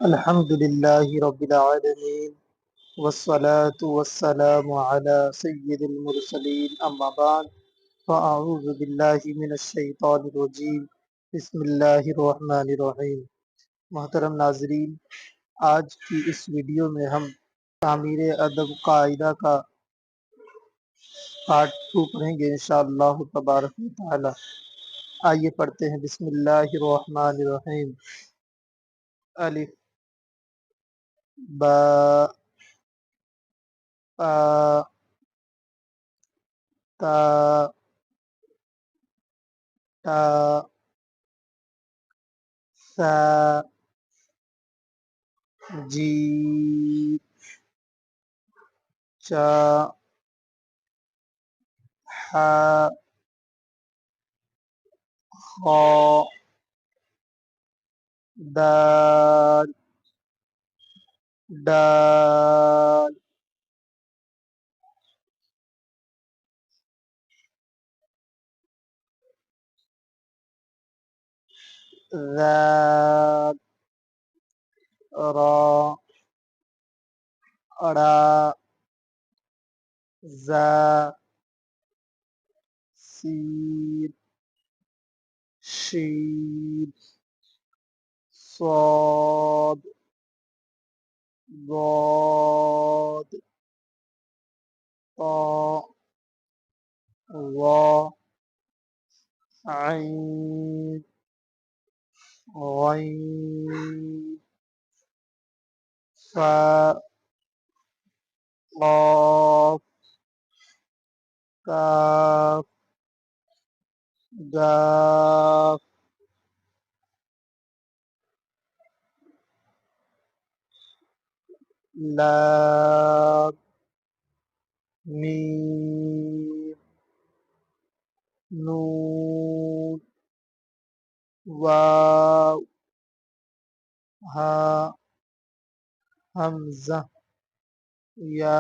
الحمد لله رب العالمين والصلاة والسلام على سيد المرسلين أما بعد فأعوذ بالله من الشيطان الرجيم بسم الله الرحمن الرحيم۔ محترم ناظرین، آج کی اس ویڈیو میں ہم تعمیر ادب قاعدہ کا پارٹ 2 پڑھیں گے انشاءاللہ تبارک و تعالی۔ آئیے پڑھتے ہیں۔ بسم اللہ الرحمن الرحیم۔ الف با تا تا ثا جیم چا حا خا دال دال ذال را را زا سین شین صاد ضاد طا ظا عین غین فا قاف کاف گاف لام میم نون واو ہا حمزہ یا